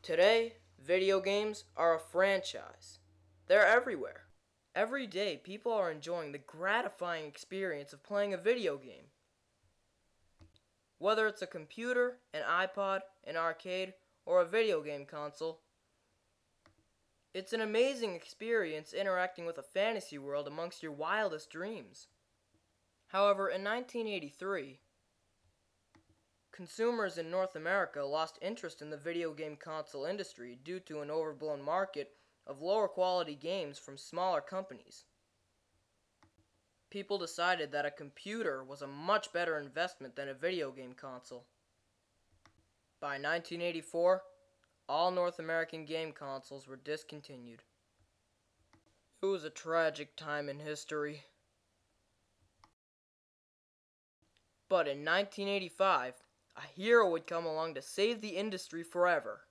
Today, video games are a franchise. They're everywhere. Every day, people are enjoying the gratifying experience of playing a video game. Whether it's a computer, an iPod, an arcade, or a video game console, it's an amazing experience interacting with a fantasy world amongst your wildest dreams. However, in 1983, consumers in North America lost interest in the video game console industry due to an overblown market of lower quality games from smaller companies. People decided that a computer was a much better investment than a video game console. By 1984, all North American game consoles were discontinued. It was a tragic time in history. But in 1985, a hero would come along to save the industry forever.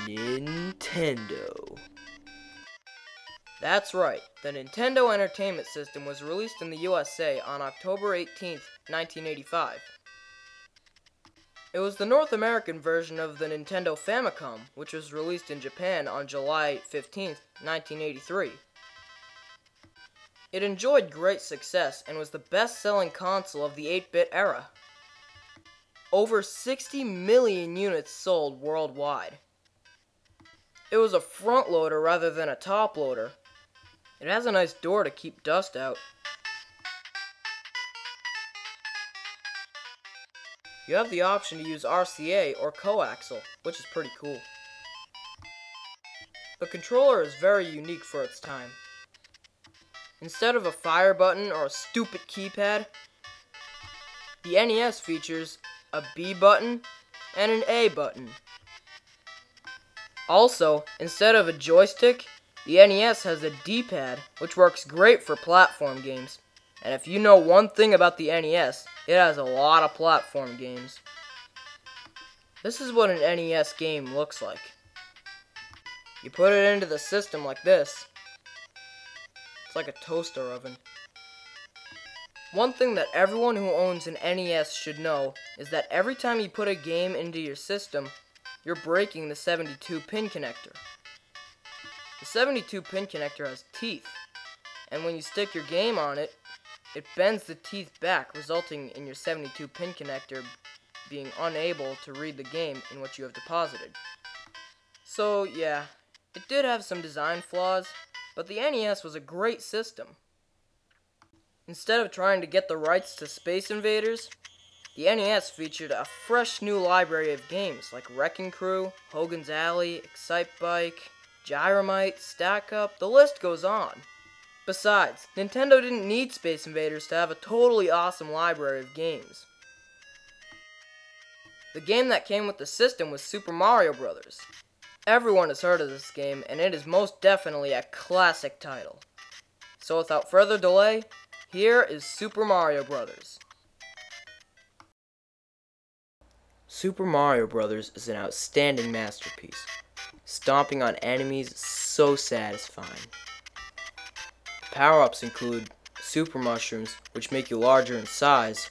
Nintendo. That's right, the Nintendo Entertainment System was released in the USA on October 18, 1985. It was the North American version of the Nintendo Famicom, which was released in Japan on July 15, 1983. It enjoyed great success and was the best-selling console of the 8-bit era. Over 60 million units sold worldwide. It was a front loader rather than a top loader. It has a nice door to keep dust out. You have the option to use RCA or coaxial, which is pretty cool. The controller is very unique for its time. Instead of a fire button or a stupid keypad, the NES features a B button and an A button. Also, instead of a joystick, the NES has a D-pad, which works great for platform games. And if you know one thing about the NES, it has a lot of platform games. This is what an NES game looks like. You put it into the system like this. It's like a toaster oven. One thing that everyone who owns an NES should know is that every time you put a game into your system, you're breaking the 72-pin connector. The 72-pin connector has teeth, and when you stick your game on it, it bends the teeth back, resulting in your 72-pin connector being unable to read the game in which you have deposited. So yeah, it did have some design flaws, but the NES was a great system. Instead of trying to get the rights to Space Invaders, the NES featured a fresh new library of games like Wrecking Crew, Hogan's Alley, Excitebike, Gyromite, Stack Up, the list goes on. Besides, Nintendo didn't need Space Invaders to have a totally awesome library of games. The game that came with the system was Super Mario Bros. Everyone has heard of this game, and it is most definitely a classic title. So without further delay, here is Super Mario Bros. Super Mario Bros. Is an outstanding masterpiece. Stomping on enemies is so satisfying. Power-ups include Super Mushrooms, which make you larger in size,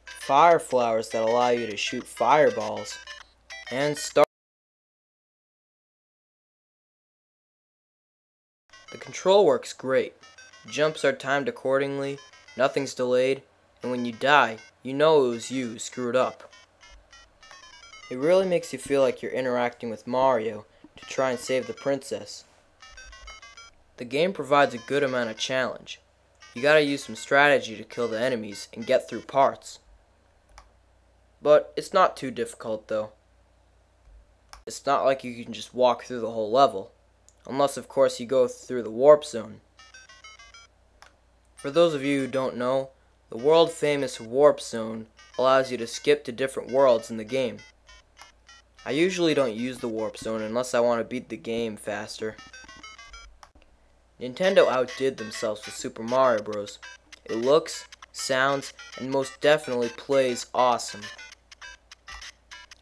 Fire Flowers that allow you to shoot fireballs, and Star. The control works great. Jumps are timed accordingly, nothing's delayed, and when you die, you know it was you who screwed up. It really makes you feel like you're interacting with Mario to try and save the princess. The game provides a good amount of challenge. You gotta use some strategy to kill the enemies and get through parts. But it's not too difficult though. It's not like you can just walk through the whole level, unless of course you go through the warp zone. For those of you who don't know, the world famous warp zone allows you to skip to different worlds in the game. I usually don't use the warp zone unless I want to beat the game faster. Nintendo outdid themselves with Super Mario Bros. It looks, sounds, and most definitely plays awesome.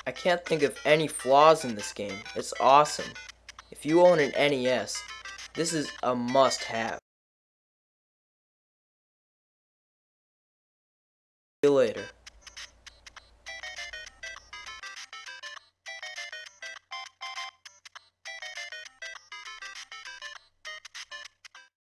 I can't think of any flaws in this game. It's awesome. If you own an NES, this is a must-have. See you later.